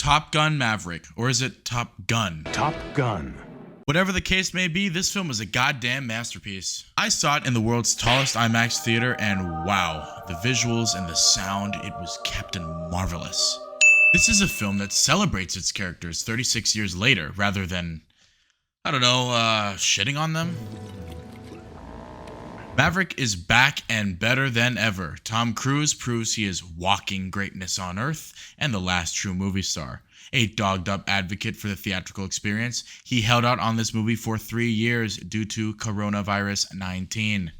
Top Gun Maverick, or is it Top Gun? Top Gun. Whatever the case may be, this film is a goddamn masterpiece. I saw it in the world's tallest IMAX theater, and wow, the visuals and the sound, it was Captain Marvelous. This is a film that celebrates its characters 36 years later, rather than, I don't know, shitting on them? Maverick is back and better than ever. Tom Cruise proves he is walking greatness on Earth and the last true movie star. A dogged-up advocate for the theatrical experience, he held out on this movie for 3 years due to coronavirus 19.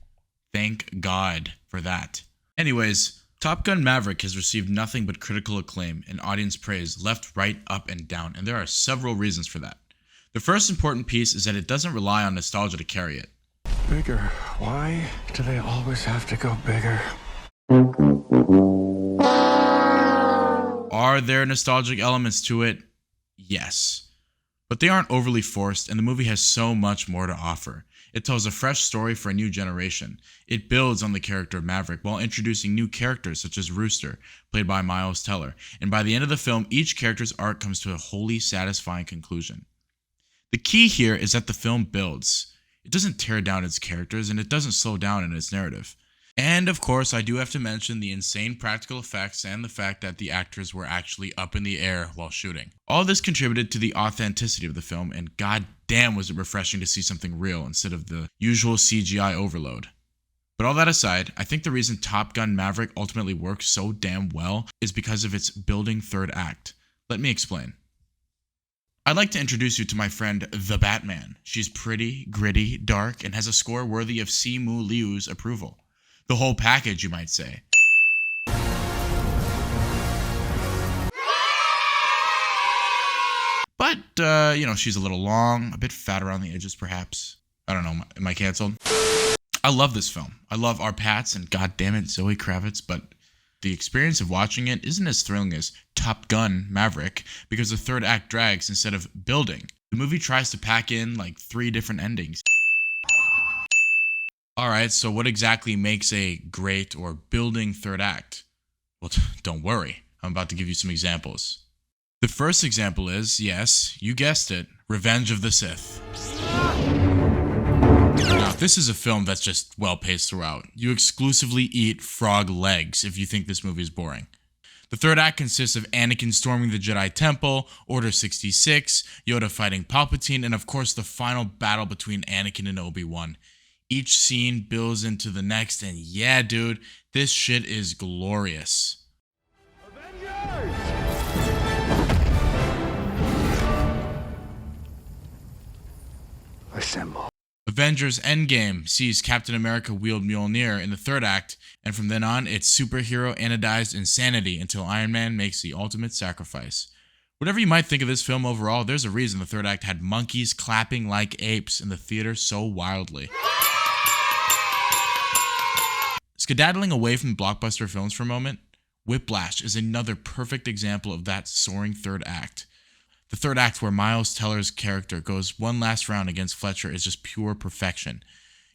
Thank God for that. Anyways, Top Gun Maverick has received nothing but critical acclaim and audience praise left, right, up, and down, and there are several reasons for that. The first important piece is that it doesn't rely on nostalgia to carry it. Bigger. Why do they always have to go bigger? Are there nostalgic elements to it? Yes. But they aren't overly forced, and the movie has so much more to offer. It tells a fresh story for a new generation. It builds on the character of Maverick while introducing new characters such as Rooster, played by Miles Teller, and by the end of the film, each character's arc comes to a wholly satisfying conclusion. The key here is that the film builds. It doesn't tear down its characters, and it doesn't slow down in its narrative. And of course, I do have to mention the insane practical effects and the fact that the actors were actually up in the air while shooting. All this contributed to the authenticity of the film, and goddamn was it refreshing to see something real instead of the usual CGI overload. But all that aside, I think the reason Top Gun Maverick ultimately works so damn well is because of its building third act. Let me explain. I'd like to introduce you to my friend, the Batman. She's pretty, gritty, dark, and has a score worthy of Simu Liu's approval. The whole package, you might say. But, she's a little long, a bit fat around the edges, perhaps. I don't know, am I canceled? I love this film. I love our Pats and goddammit Zoe Kravitz, but the experience of watching it isn't as thrilling as Top Gun Maverick because the third act drags instead of building. The movie tries to pack in like 3 different endings. Alright, so what exactly makes a great or building third act? Well, don't worry, I'm about to give you some examples. The first example is, yes, you guessed it, Revenge of the Sith. Now, this is a film that's just well-paced throughout. You exclusively eat frog legs if you think this movie is boring. The third act consists of Anakin storming the Jedi Temple, Order 66, Yoda fighting Palpatine, and of course the final battle between Anakin and Obi-Wan. Each scene builds into the next, and yeah, dude, this shit is glorious. Avengers! Assemble. Avengers Endgame sees Captain America wield Mjolnir in the third act, and from then on, it's superhero anodized insanity until Iron Man makes the ultimate sacrifice. Whatever you might think of this film overall, there's a reason the third act had monkeys clapping like apes in the theater so wildly. Skedaddling away from blockbuster films for a moment, Whiplash is another perfect example of that soaring third act. The third act where Miles Teller's character goes one last round against Fletcher is just pure perfection.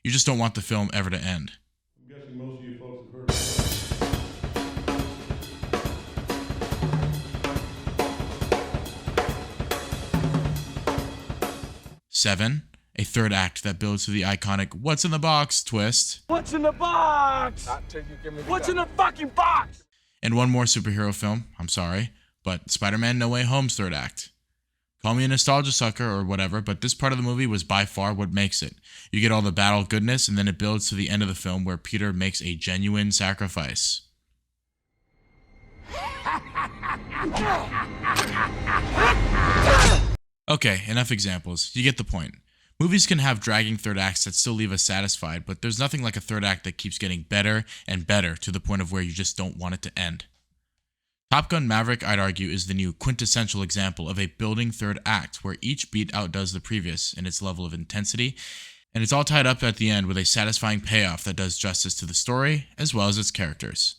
You just don't want the film ever to end. I'm guessing most of you folks have heard of it. 7. A third act that builds to the iconic "What's in the box" twist. What's in the box? Not till you give me the What's in the fucking box? And one more superhero film, I'm sorry, but Spider-Man No Way Home's third act. Call me a nostalgia sucker or whatever, but this part of the movie was by far what makes it. You get all the battle goodness, and then it builds to the end of the film where Peter makes a genuine sacrifice. Okay, enough examples. You get the point. Movies can have dragging third acts that still leave us satisfied, but there's nothing like a third act that keeps getting better and better to the point of where you just don't want it to end. Top Gun Maverick, I'd argue, is the new quintessential example of a building third act where each beat outdoes the previous in its level of intensity, and it's all tied up at the end with a satisfying payoff that does justice to the story as well as its characters.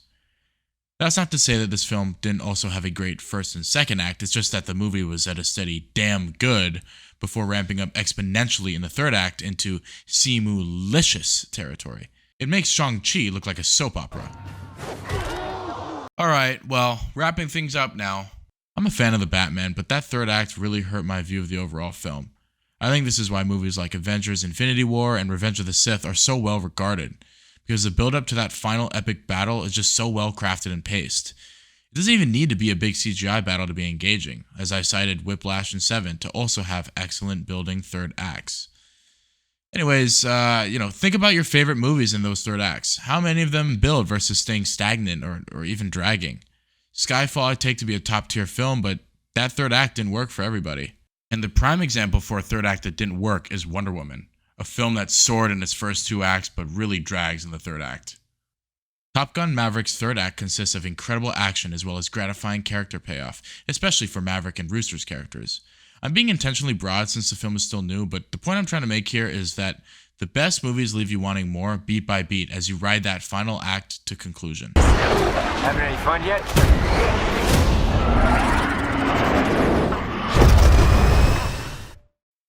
That's not to say that this film didn't also have a great first and second act, it's just that the movie was at a steady damn good before ramping up exponentially in the third act into Simu-licious territory. It makes Shang-Chi look like a soap opera. Alright, well, wrapping things up now. I'm a fan of the Batman, but that third act really hurt my view of the overall film. I think this is why movies like Avengers Infinity War and Revenge of the Sith are so well regarded, because the build up to that final epic battle is just so well crafted and paced. It doesn't even need to be a big CGI battle to be engaging, as I cited Whiplash and Seven to also have excellent building third acts. Anyways, think about your favorite movies in those third acts. How many of them build versus staying stagnant or even dragging? Skyfall I take to be a top tier film, but that third act didn't work for everybody. And the prime example for a third act that didn't work is Wonder Woman, a film that soared in its first two acts but really drags in the third act. Top Gun Maverick's third act consists of incredible action as well as gratifying character payoff, especially for Maverick and Rooster's characters. I'm being intentionally broad since the film is still new, but the point I'm trying to make here is that the best movies leave you wanting more beat by beat as you ride that final act to conclusion. Having any fun yet?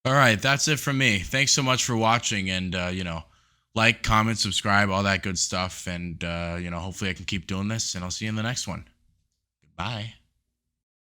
Alright, that's it from me. Thanks so much for watching and, like, comment, subscribe, all that good stuff. And, hopefully I can keep doing this and I'll see you in the next one. Goodbye.